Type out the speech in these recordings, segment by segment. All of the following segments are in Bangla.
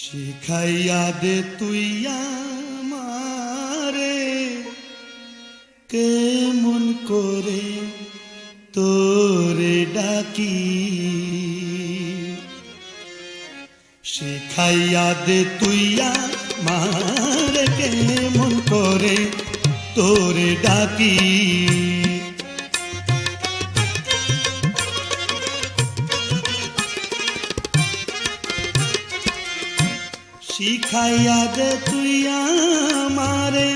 শিখাইয়া দে তুই আমারে কেমন করে তোরে ডাকি, শিখাইয়া দে তুই আমারে কেমন করে তোরে ডাকি। শিখাইয়া দে তুই আমারে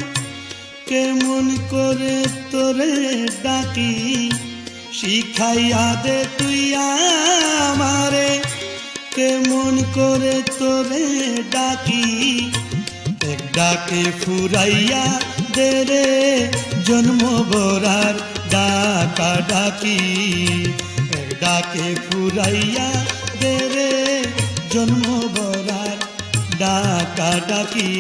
কেমন করে তোরে ডাকি, শিখাইয়া দে তুই আমারে কেমন করে তোরে ডাকি। এক ডাকে ফুরাইয়া দে রে জন্ম বরার ডাকা ডাকি, এক ডাকে ফুরাইয়া দে রে জন্ম বরার ডাকা ডাকি।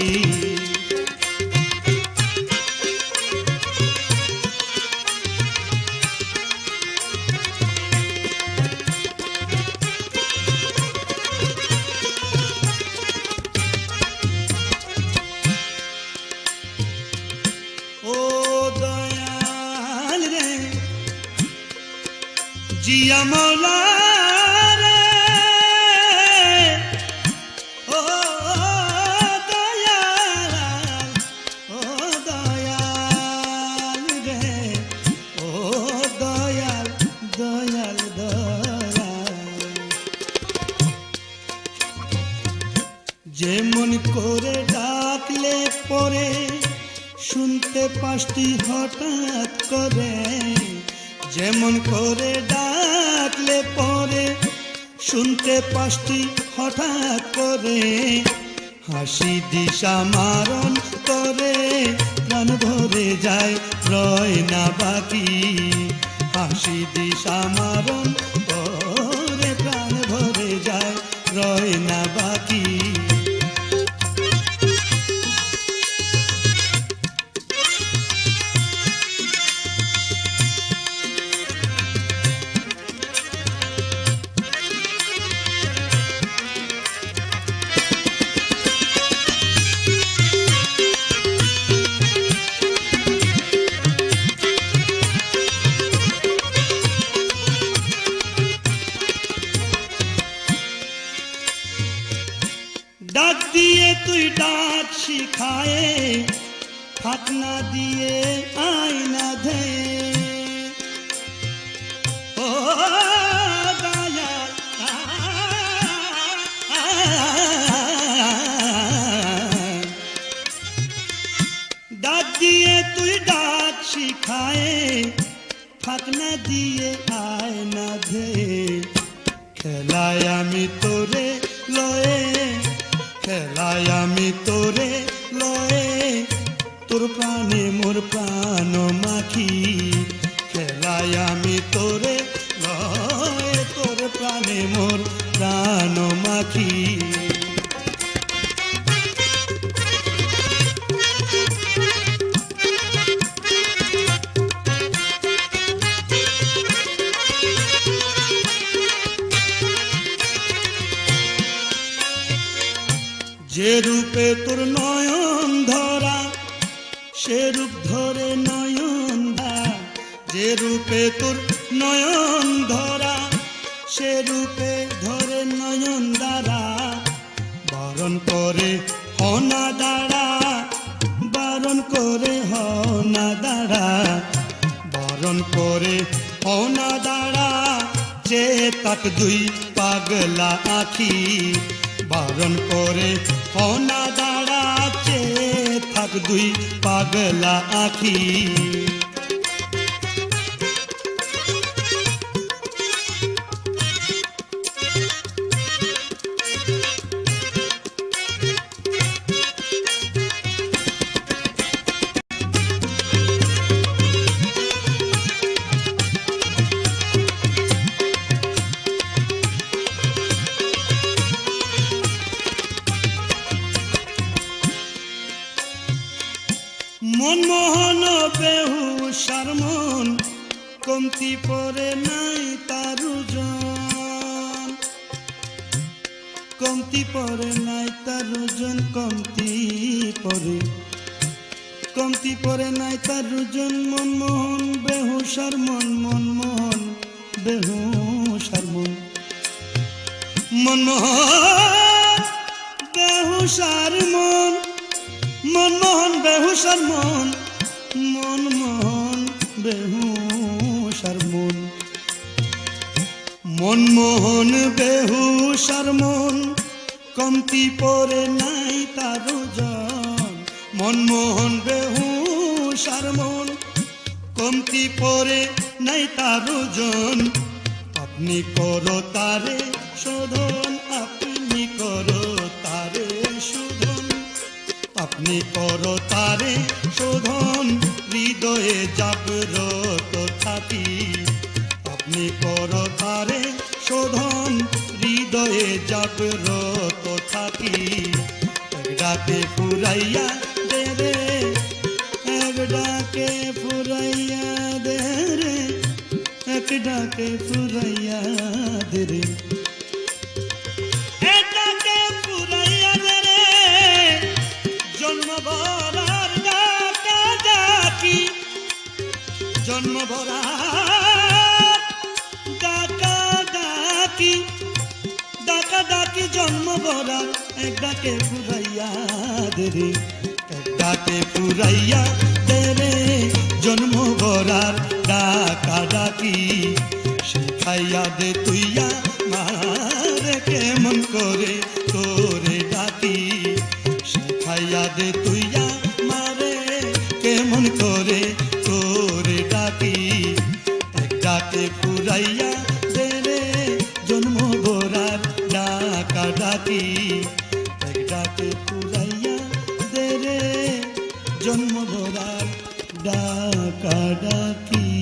ও দয়াল রে জিয়া মৌলা যেমন করে ডাকলে পরে শুনতে পাসটি হঠাৎ করে, যেমন করে ডাকলে পরে শুনতে পাসটি হঠাৎ করে। হাসি দিশা মারণ করে প্রাণ ভরে যায় রয় না বাকি, হাসি দিশা মারণ করে প্রাণ ভরে যায় রয় না বাকি। ডাক দিয়ে তুই ডাক শিখায়ে ফাতনা দিয়ে আয়না ধে, ও দয়াল ডাক দিয়ে তুই ডাক শিখায়ে ফাতনা দিয়ে আয়না ধে। খেলায় আমি তোরে লয়ে, খেলায় আমি তোরে লয়ে তোর প্রাণে মোর প্রাণ মাখি, খেলায় আমি তোরে লয়ে তোর প্রাণে মোর প্রাণ মাখি। যে রূপে তোর নয়ন ধরা সে রূপ ধরে নয়ন ধা, যে রূপে তোর নয়ন ধরা সে রূপে ধরে নয়ন দ্বারা। বারণ করে হনা দাঁড়া, বারণ করে হনা দাঁড়া, বারণ করে হনা দাঁড়া। যে তাক দুই পাগলা আখি বারণ করে হনা দাঁড়াচ্ছে থাক দুই পাগলা আখি মনমোহন বেহুশার মন কমতি পরে নাই তারুজন কমতি পরে নাই তারুজন কমতি পরে নাই তারুজন মনমোহন বেহুশার মন মনমোহন বেহুশার মন মনমোহন বেহুশার মন মনমোহন বেহুশার মন মনমোহন বেহুশার মন মনমোহন বেহুশার মন কমতি পরে নাই তারুজন মনমোহন বেহুশার মন কমতি পরে নাই তারুজন আপনি করো তারে শোধন আপনি করো তারে শোধন আপনি করো তারে শোধন হৃদয়ে জাগ্রত থাকি আপনি করো তারে শোধন হৃদয়ে জাগ্রত থাকি এক ডাকে ফুরাইয়া দে রে এক ডাকে ফুরাইয়া দে রে এক ডাকে ফুরাইয়া দে রে জন্মভরার ডাকা ডাকি জন্মভরার ডাকা ডাকি ডাকা ডাকি জন্মভরার এক ডাকে ফুরাইয়া দে রে এক ডাকে ফুরাইয়া দে রে জন্মভরার ডাকা ডাকি শিখাইয়া দে তুইয়া মারে কেমন করে তোরে ডাকি শিখাইয়া দে তুইয়া মারে কেমন করে তোরে ডাকি এক ডাকে ফুরাইয়া দে রে জন্ম ভরার ডাকা ডাকি এক ডাকে ফুরাইয়া দে রে জন্ম ভরার ডাকা ডাকি।